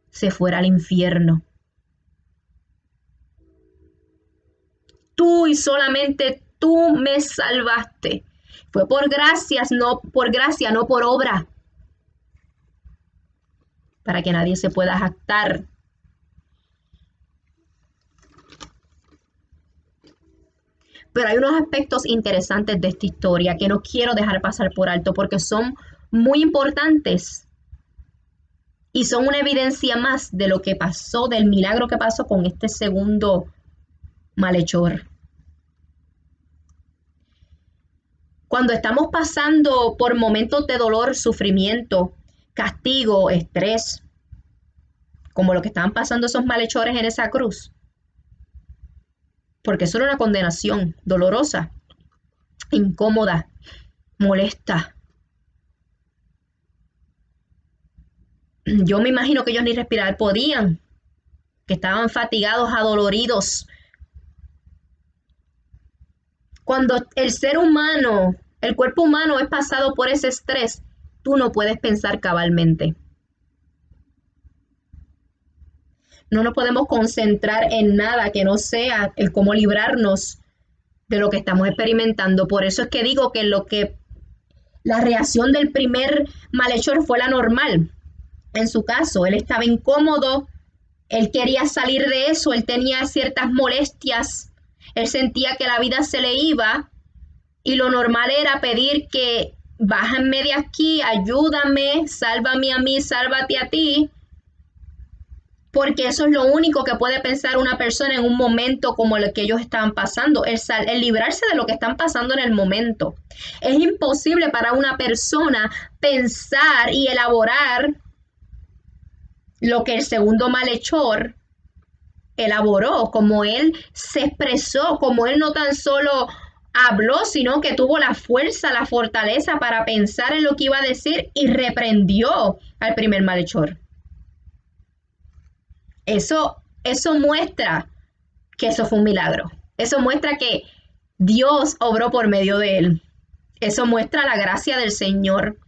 Speaker 1: se fuera al infierno. Tú y solamente tú me salvaste. Fue por gracias, no por gracia, no por obra, para que nadie se pueda jactar. Pero hay unos aspectos interesantes de esta historia que no quiero dejar pasar por alto porque son muy importantes y son una evidencia más de lo que pasó, del milagro que pasó con este segundo malhechor. Cuando estamos pasando por momentos de dolor, sufrimiento, castigo, estrés, como lo que estaban pasando esos malhechores en esa cruz, porque eso era una condenación dolorosa, incómoda, molesta. Yo me imagino que ellos ni respirar podían, que estaban fatigados, adoloridos. Cuando el ser humano, el cuerpo humano es pasado por ese estrés, tú no puedes pensar cabalmente. No nos podemos concentrar en nada que no sea el cómo librarnos de lo que estamos experimentando. Por eso es que digo que la reacción del primer malhechor fue la normal. En su caso, él estaba incómodo, él quería salir de eso, él tenía ciertas molestias, él sentía que la vida se le iba y lo normal era pedir que bájame de aquí, ayúdame, sálvame a mí, sálvate a ti, porque eso es lo único que puede pensar una persona en un momento como el que ellos estaban pasando, el librarse de lo que están pasando en el momento. Es imposible para una persona pensar y elaborar lo que el segundo malhechor elaboró, como él se expresó, como él no tan solo habló, sino que tuvo la fuerza, la fortaleza para pensar en lo que iba a decir y reprendió al primer malhechor. Eso muestra que eso fue un milagro. Eso muestra que Dios obró por medio de él. Eso muestra la gracia del Señor.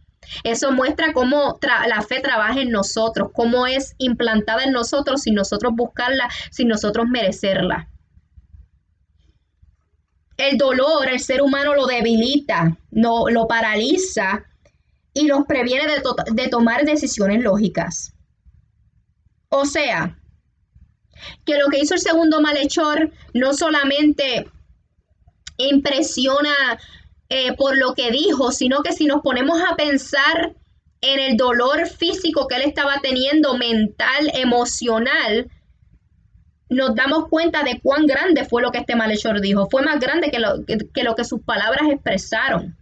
Speaker 1: Eso muestra cómo la fe trabaja en nosotros, cómo es implantada en nosotros sin nosotros buscarla, sin nosotros merecerla. El dolor, el ser humano lo debilita, no, lo paraliza y nos previene de tomar decisiones lógicas. O sea, que lo que hizo el segundo malhechor no solamente impresiona por lo que dijo, sino que si nos ponemos a pensar en el dolor físico que él estaba teniendo, mental, emocional, nos damos cuenta de cuán grande fue lo que este malhechor dijo. Fue más grande que lo que sus palabras expresaron.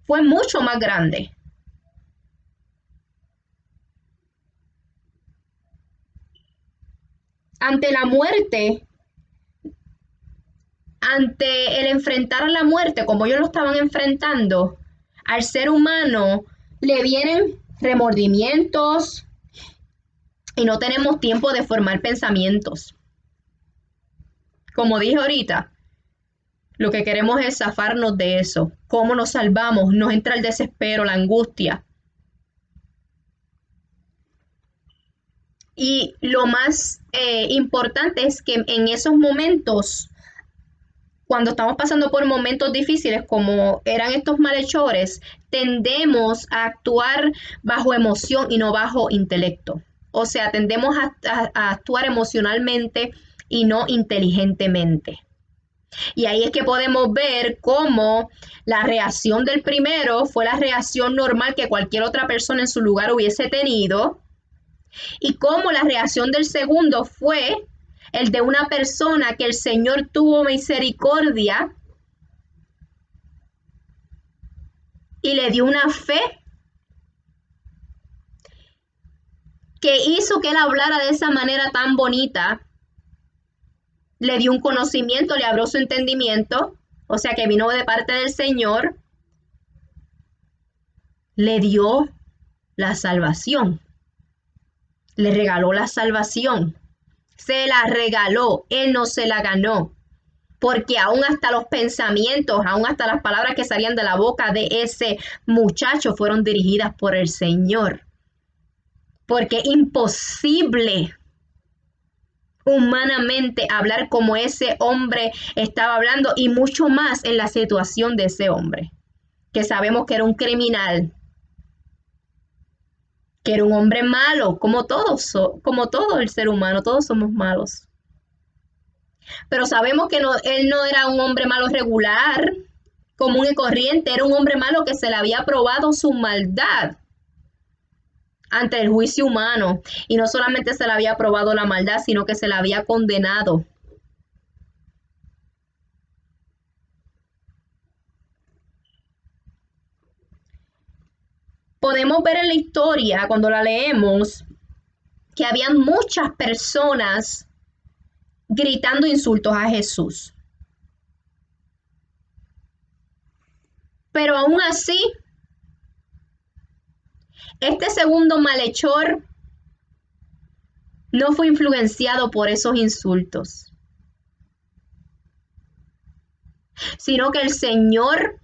Speaker 1: Fue mucho más grande. Ante la muerte, ante el enfrentar a la muerte, como ellos lo estaban enfrentando, al ser humano le vienen remordimientos y no tenemos tiempo de formar pensamientos. Como dije ahorita, lo que queremos es zafarnos de eso. ¿Cómo nos salvamos? Nos entra el desespero, la angustia. Y lo más importante es que en esos momentos, cuando estamos pasando por momentos difíciles como eran estos malhechores, tendemos a actuar bajo emoción y no bajo intelecto. O sea, tendemos a actuar emocionalmente y no inteligentemente. Y ahí es que podemos ver cómo la reacción del primero fue la reacción normal que cualquier otra persona en su lugar hubiese tenido, y cómo la reacción del segundo fue el de una persona que el Señor tuvo misericordia y le dio una fe que hizo que él hablara de esa manera tan bonita, le dio un conocimiento, le abrió su entendimiento, o sea que vino de parte del Señor, le dio la salvación, le regaló la salvación, se la regaló, él no se la ganó. Porque aún hasta los pensamientos, aún hasta las palabras que salían de la boca de ese muchacho fueron dirigidas por el Señor. Porque es imposible humanamente hablar como ese hombre estaba hablando, y mucho más en la situación de ese hombre, que sabemos que era un criminal, que era un hombre malo, como como todo el ser humano, todos somos malos. Pero sabemos que él no era un hombre malo regular, común y corriente, era un hombre malo que se le había probado su maldad ante el juicio humano. Y no solamente se le había probado la maldad, sino que se le había condenado. Podemos ver en la historia, cuando la leemos, que habían muchas personas gritando insultos a Jesús. Pero aún así, este segundo malhechor no fue influenciado por esos insultos, sino que el Señor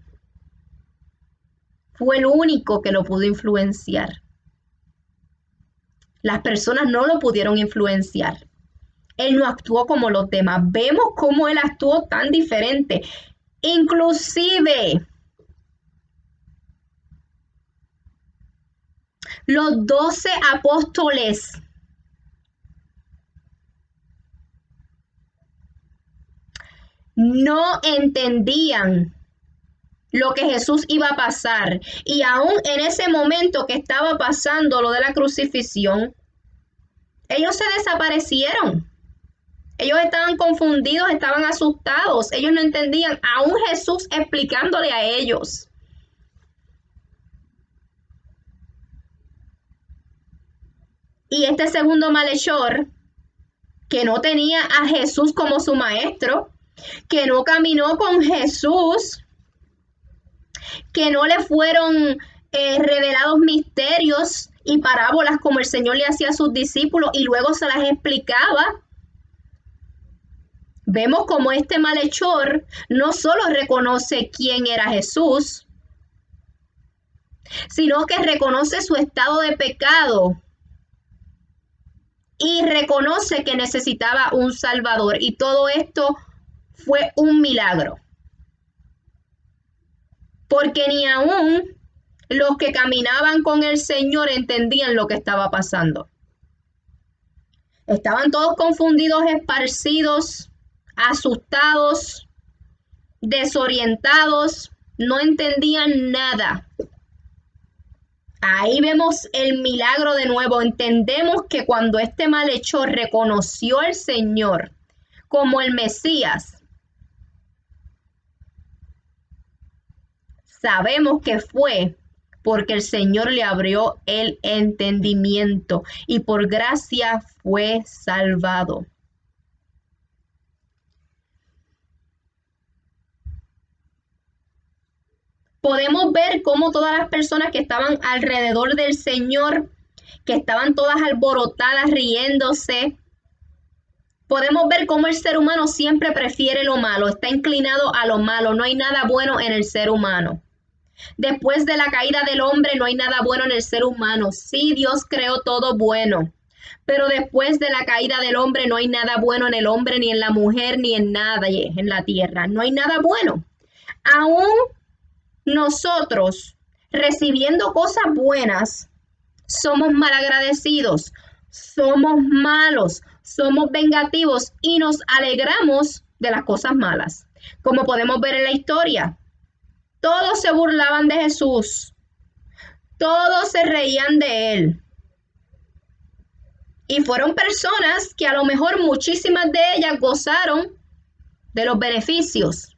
Speaker 1: fue el único que lo pudo influenciar. Las personas no lo pudieron influenciar. Él no actuó como los demás. Vemos cómo él actuó tan diferente. Inclusive, los 12 apóstoles no entendían lo que Jesús iba a pasar. Y aún en ese momento que estaba pasando lo de la crucifixión, Ellos se desaparecieron. Ellos estaban confundidos, estaban asustados. Ellos no entendían, aún Jesús explicándole a ellos. Y este segundo malhechor, que no tenía a Jesús como su maestro, que no caminó con Jesús, que no le fueron revelados misterios y parábolas como el Señor le hacía a sus discípulos y luego se las explicaba. Vemos como este malhechor no solo reconoce quién era Jesús, sino que reconoce su estado de pecado y reconoce que necesitaba un Salvador. Y todo esto fue un milagro. Porque ni aún los que caminaban con el Señor entendían lo que estaba pasando. Estaban todos confundidos, esparcidos, asustados, desorientados, no entendían nada. Ahí vemos el milagro de nuevo. Entendemos que cuando este malhechor reconoció al Señor como el Mesías, sabemos que fue porque el Señor le abrió el entendimiento y por gracia fue salvado. Podemos ver cómo todas las personas que estaban alrededor del Señor, que estaban todas alborotadas, riéndose, podemos ver cómo el ser humano siempre prefiere lo malo, está inclinado a lo malo, no hay nada bueno en el ser humano. Después de la caída del hombre no hay nada bueno en el ser humano. Sí, Dios creó todo bueno, pero después de la caída del hombre no hay nada bueno en el hombre, ni en la mujer, ni en nada en la tierra. No hay nada bueno. Aún nosotros, recibiendo cosas buenas, somos malagradecidos, somos malos, somos vengativos y nos alegramos de las cosas malas. Como podemos ver en la historia, todos se burlaban de Jesús, todos se reían de él. Y fueron personas que a lo mejor muchísimas de ellas gozaron de los beneficios.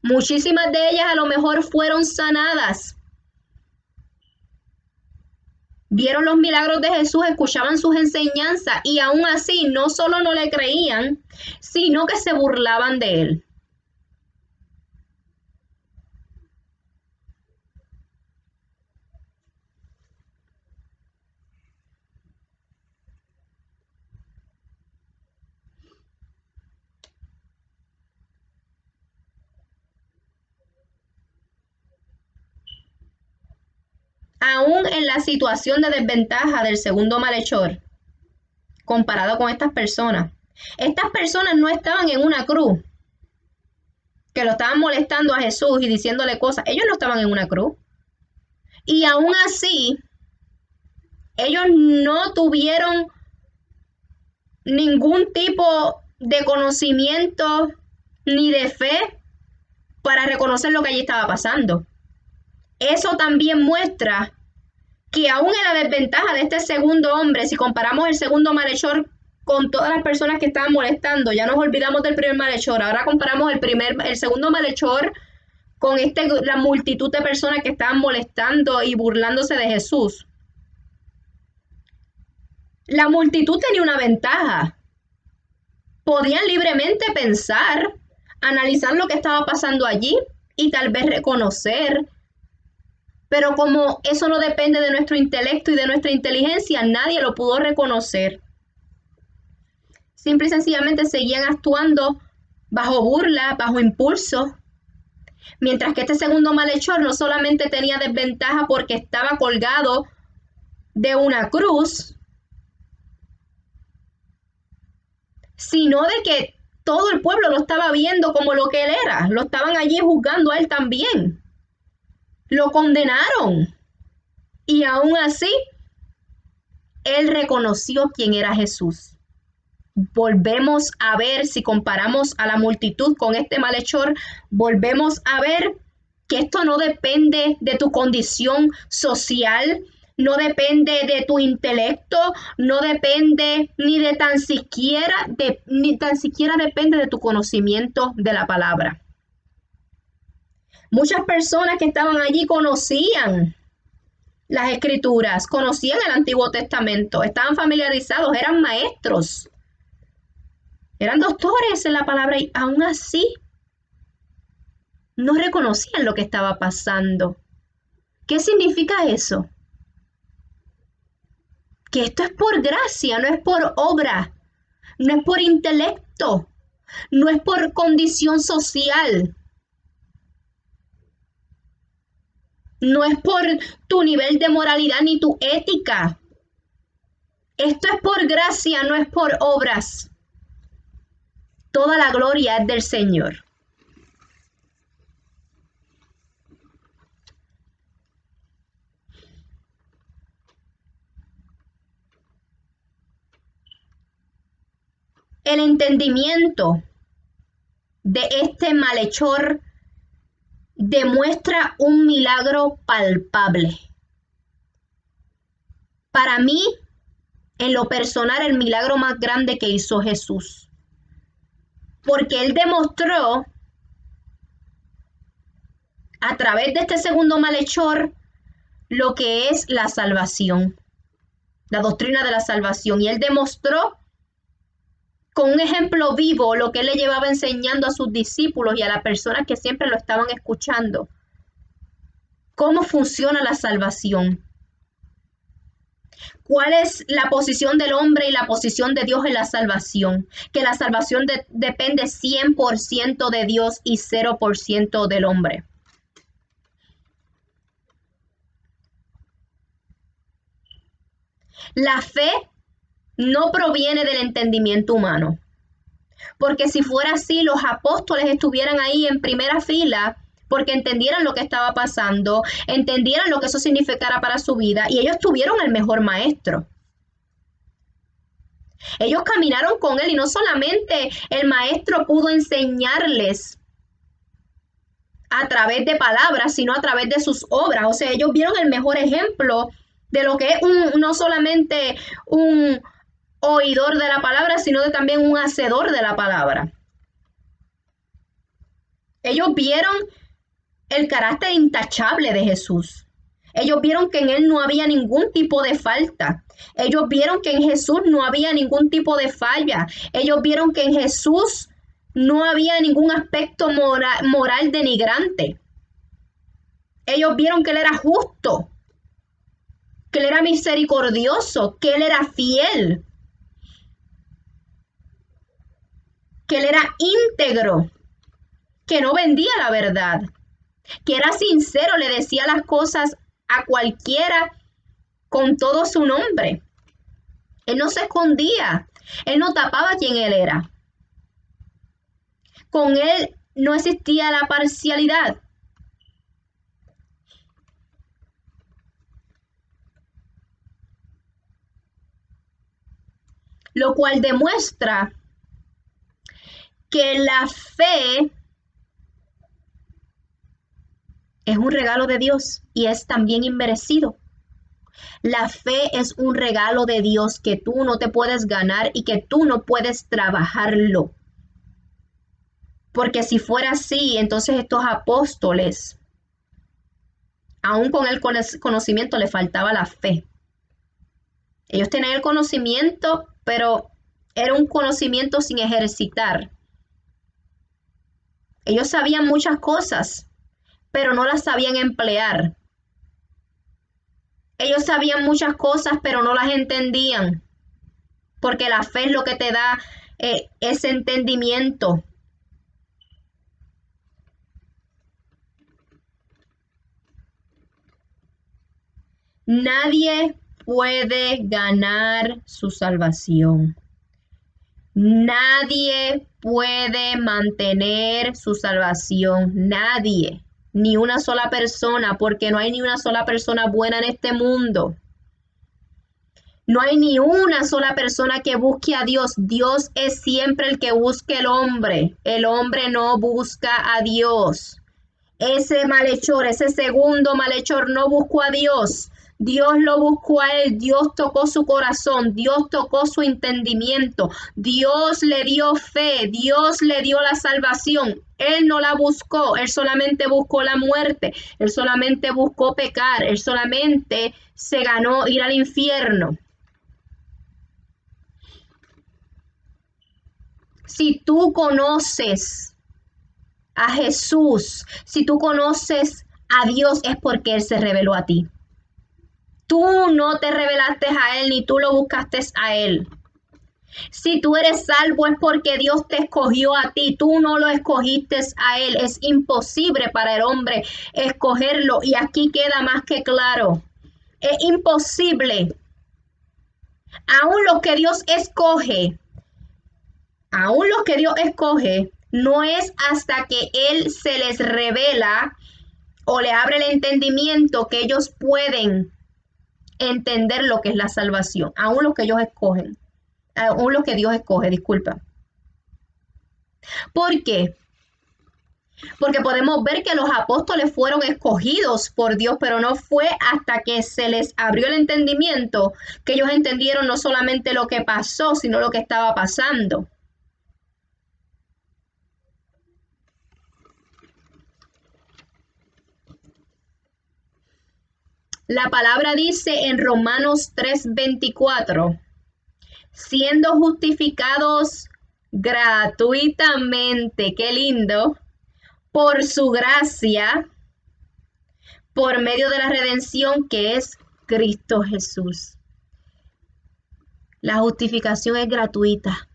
Speaker 1: Muchísimas de ellas a lo mejor fueron sanadas. Vieron los milagros de Jesús, escuchaban sus enseñanzas y aún así no solo no le creían, sino que se burlaban de él. Aún en la situación de desventaja del segundo malhechor, comparado con estas personas no estaban en una cruz, que lo estaban molestando a Jesús y diciéndole cosas. Ellos no estaban en una cruz. Y aún así, ellos no tuvieron ningún tipo de conocimiento ni de fe para reconocer lo que allí estaba pasando. Eso también muestra que aún en la desventaja de este segundo hombre, si comparamos el segundo malhechor con todas las personas que estaban molestando, ya nos olvidamos del primer malhechor, ahora comparamos el segundo malhechor con la multitud de personas que estaban molestando y burlándose de Jesús. La multitud tenía una ventaja. Podían libremente pensar, analizar lo que estaba pasando allí y tal vez reconocer. Pero como eso no depende de nuestro intelecto y de nuestra inteligencia, nadie lo pudo reconocer. Simple y sencillamente seguían actuando bajo burla, bajo impulso. Mientras que este segundo malhechor no solamente tenía desventaja porque estaba colgado de una cruz, sino de que todo el pueblo lo estaba viendo como lo que él era. Lo estaban allí juzgando a él también. Lo condenaron. Y aún así, él reconoció quién era Jesús. Volvemos a ver, si comparamos a la multitud con este malhechor, volvemos a ver que esto no depende de tu condición social, no depende de tu intelecto, no depende ni tan siquiera depende de tu conocimiento de la palabra. Muchas personas que estaban allí conocían las escrituras, conocían el Antiguo Testamento, estaban familiarizados, eran maestros, eran doctores en la palabra y aún así no reconocían lo que estaba pasando. ¿Qué significa eso? Que esto es por gracia, no es por obra, no es por intelecto, no es por condición social, no es por tu nivel de moralidad ni tu ética. Esto es por gracia, no es por obras. Toda la gloria es del Señor. El entendimiento de este malhechor demuestra un milagro palpable. Para mí, en lo personal, el milagro más grande que hizo Jesús. Porque Él demostró a través de este segundo malhechor lo que es la salvación, la doctrina de la salvación. Y Él demostró con un ejemplo vivo lo que Él le llevaba enseñando a sus discípulos y a las personas que siempre lo estaban escuchando. ¿Cómo funciona la salvación? ¿Cuál es la posición del hombre y la posición de Dios en la salvación? Que la salvación depende 100% de Dios y 0% del hombre. La fe no proviene del entendimiento humano, porque si fuera así, los apóstoles estuvieran ahí en primera fila porque entendieran lo que estaba pasando, entendieran lo que eso significara para su vida y ellos tuvieron el mejor maestro. Ellos caminaron con él y no solamente el maestro pudo enseñarles a través de palabras, sino a través de sus obras. O sea, ellos vieron el mejor ejemplo de lo que es no solamente un oidor de la palabra, sino también un hacedor de la palabra. Ellos vieron el carácter intachable de Jesús. Ellos vieron que en él no había ningún tipo de falta. Ellos vieron que en Jesús no había ningún tipo de falla. Ellos vieron que en Jesús no había ningún aspecto moral denigrante. Ellos vieron que Él era justo, que Él era misericordioso, que Él era fiel, que Él era íntegro, que no vendía la verdad, que era sincero, le decía las cosas a cualquiera con todo su nombre. Él no se escondía, Él no tapaba quién Él era. Con Él no existía la parcialidad. Lo cual demuestra que la fe es un regalo de Dios y es también inmerecido. La fe es un regalo de Dios que tú no te puedes ganar y que tú no puedes trabajarlo. Porque si fuera así, entonces estos apóstoles, aún con el conocimiento, le faltaba la fe. Ellos tenían el conocimiento, pero era un conocimiento sin ejercitar. Ellos sabían muchas cosas, pero no las sabían emplear. Ellos sabían muchas cosas, pero no las entendían, porque la fe es lo que te da ese entendimiento. Nadie puede ganar su salvación. Nadie puede mantener su salvación. Nadie. Ni una sola persona, porque no hay ni una sola persona buena en este mundo. No hay ni una sola persona que busque a Dios. Dios es siempre el que busca el hombre. El hombre no busca a Dios. Ese malhechor, ese segundo malhechor no buscó a Dios. Dios lo buscó a él, Dios tocó su corazón, Dios tocó su entendimiento, Dios le dio fe, Dios le dio la salvación. Él no la buscó, él solamente buscó la muerte, él solamente buscó pecar, él solamente se ganó ir al infierno. Si tú conoces a Jesús, si tú conoces a Dios, es porque Él se reveló a ti. Tú no te revelaste a Él ni tú lo buscaste a Él. Si tú eres salvo es porque Dios te escogió a ti, tú no lo escogiste a Él. Es imposible para el hombre escogerlo y aquí queda más que claro. Es imposible. Aún los que Dios escoge, no es hasta que Él se les revela o le abre el entendimiento que ellos pueden entender lo que es la salvación, aún los que ellos escogen, aún los que Dios escoge, disculpa. ¿Por qué? Porque podemos ver que los apóstoles fueron escogidos por Dios, pero no fue hasta que se les abrió el entendimiento que ellos entendieron no solamente lo que pasó, sino lo que estaba pasando. La palabra dice en Romanos 3:24, siendo justificados gratuitamente, qué lindo, por su gracia, por medio de la redención que es Cristo Jesús. La justificación es gratuita.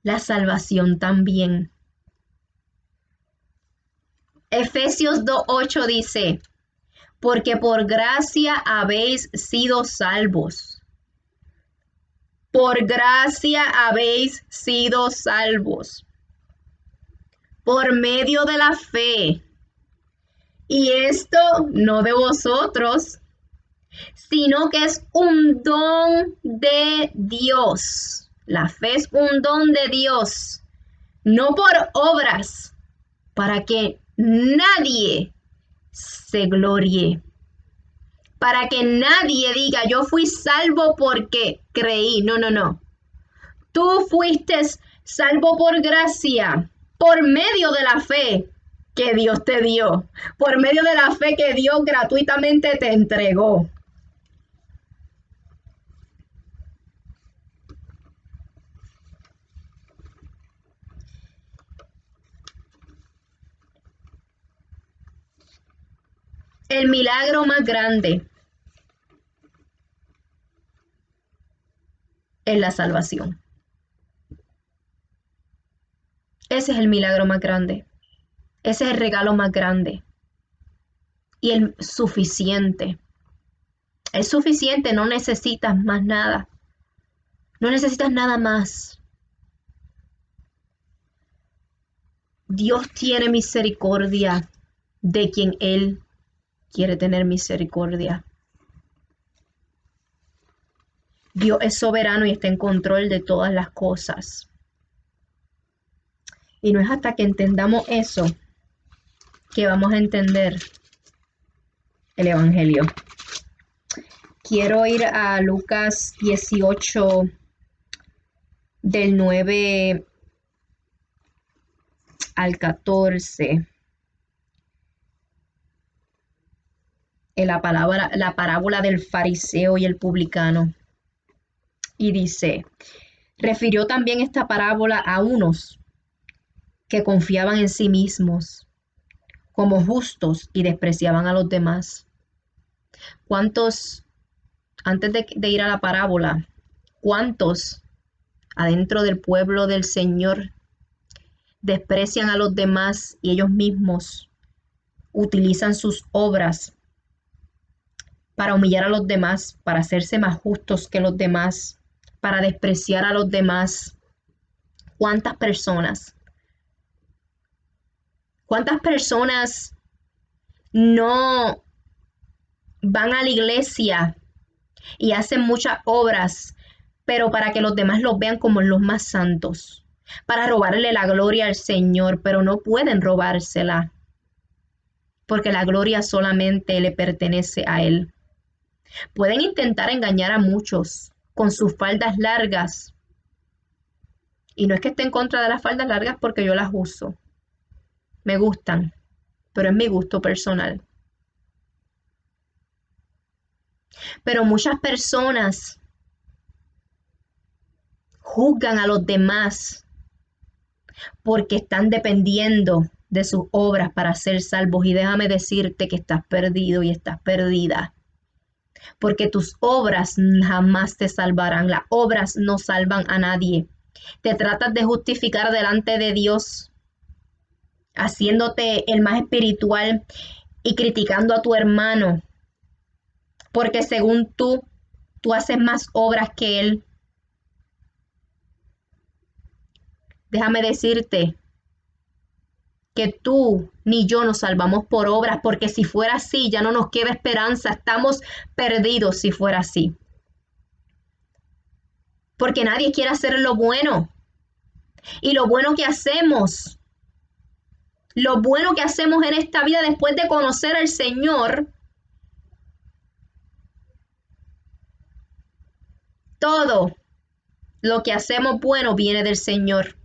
Speaker 1: La salvación también. Efesios 2:8 dice, porque por gracia habéis sido salvos. Por gracia habéis sido salvos. Por medio de la fe. Y esto no de vosotros, sino que es un don de Dios. La fe es un don de Dios, no por obras, para que nadie se glorie. Para que nadie diga, yo fui salvo porque creí. No, no, no. Tú fuiste salvo por gracia, por medio de la fe que Dios te dio, por medio de la fe que Dios gratuitamente te entregó. El milagro más grande es la salvación. Ese es el milagro más grande. Ese es el regalo más grande. Y el suficiente. Es suficiente, no necesitas más nada. No necesitas nada más. Dios tiene misericordia de quien Él quiere tener misericordia. Dios es soberano y está en control de todas las cosas. Y no es hasta que entendamos eso que vamos a entender el Evangelio. Quiero ir a Lucas 18, del 9 al 14. En la parábola del fariseo y el publicano. Y dice, refirió también esta parábola a unos que confiaban en sí mismos como justos y despreciaban a los demás. ¿Cuántos, antes de ir a la parábola, cuántos adentro del pueblo del Señor desprecian a los demás y ellos mismos utilizan sus obras para humillar a los demás, para hacerse más justos que los demás, para despreciar a los demás? ¿Cuántas personas no van a la iglesia y hacen muchas obras, pero para que los demás los vean como los más santos, para robarle la gloria al Señor, pero no pueden robársela? porque la gloria solamente le pertenece a Él. Pueden intentar engañar a muchos con sus faldas largas. Y no es que esté en contra de las faldas largas porque yo las uso. Me gustan, pero es mi gusto personal. Pero muchas personas juzgan a los demás porque están dependiendo de sus obras para ser salvos. Y déjame decirte que estás perdido y estás perdida. Porque tus obras jamás te salvarán. Las obras no salvan a nadie. Te tratas de justificar delante de Dios, haciéndote el más espiritual y criticando a tu hermano, porque según tú haces más obras que él. Déjame decirte que tú ni yo nos salvamos por obras, porque si fuera así, ya no nos queda esperanza, estamos perdidos si fuera así. Porque nadie quiere hacer lo bueno. Y lo bueno que hacemos en esta vida después de conocer al Señor, todo lo que hacemos bueno viene del Señor.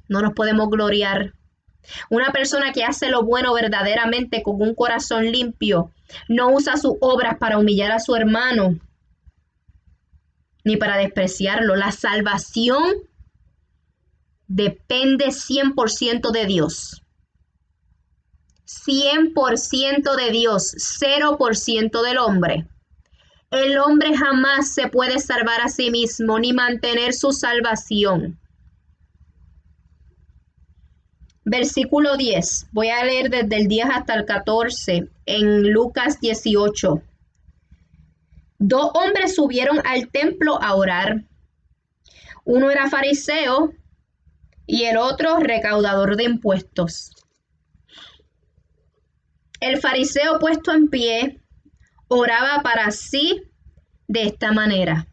Speaker 1: No nos podemos gloriar. Una persona que hace lo bueno verdaderamente con un corazón limpio no usa sus obras para humillar a su hermano ni para despreciarlo. La salvación depende 100% de Dios. 100% de Dios, 0% del hombre. El hombre jamás se puede salvar a sí mismo ni mantener su salvación. Versículo 10. Voy a leer desde el 10 hasta el 14 en Lucas 18. 2 hombres subieron al templo a orar. Uno era fariseo y el otro recaudador de impuestos. El fariseo, puesto en pie, oraba para sí de esta manera.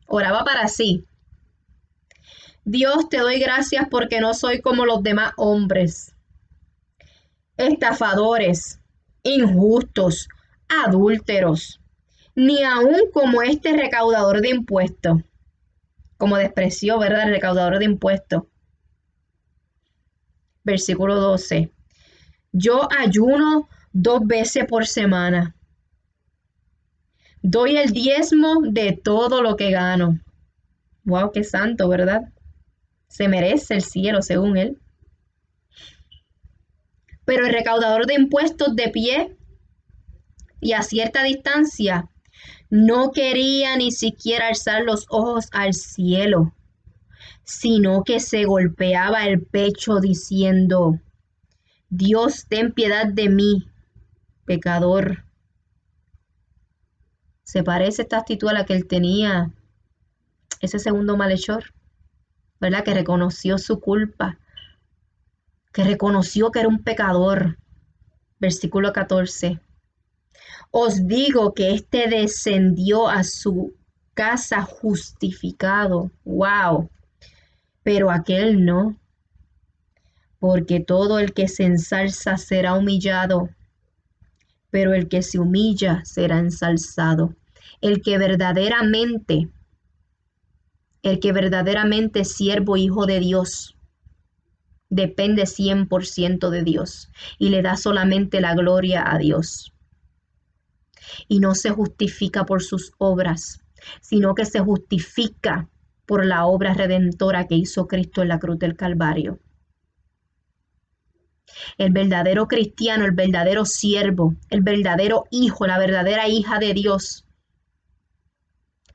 Speaker 1: Oraba para sí. Dios, te doy gracias porque no soy como los demás hombres, estafadores, injustos, adúlteros, ni aun como este recaudador de impuestos. Como despreció, ¿verdad? El recaudador de impuestos. Versículo 12. Yo ayuno 2 veces por semana. Doy el diezmo de todo lo que gano. Wow, qué santo, ¿verdad? Se merece el cielo, según él. Pero el recaudador de impuestos, de pie y a cierta distancia, no quería ni siquiera alzar los ojos al cielo, sino que se golpeaba el pecho diciendo: Dios, ten piedad de mí, pecador. Se parece esta actitud a la que él tenía ese segundo malhechor, ¿verdad? Que reconoció su culpa, que reconoció que era un pecador. Versículo 14. Os digo que éste descendió a su casa justificado. ¡Wow! Pero aquel no, porque todo el que se ensalza será humillado, pero el que se humilla será ensalzado. El que verdaderamente es siervo, hijo de Dios, depende 100% de Dios y le da solamente la gloria a Dios. Y no se justifica por sus obras, sino que se justifica por la obra redentora que hizo Cristo en la cruz del Calvario. El verdadero cristiano, el verdadero siervo, el verdadero hijo, la verdadera hija de Dios,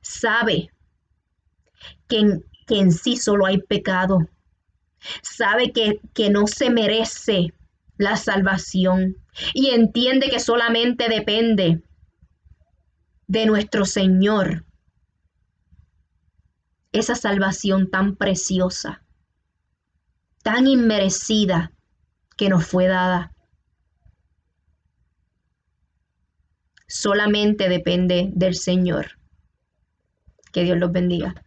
Speaker 1: sabe que en sí solo hay pecado. Sabe que no se merece la salvación y entiende que solamente depende de nuestro Señor esa salvación tan preciosa, tan inmerecida que nos fue dada. Solamente depende del Señor. Que Dios los bendiga.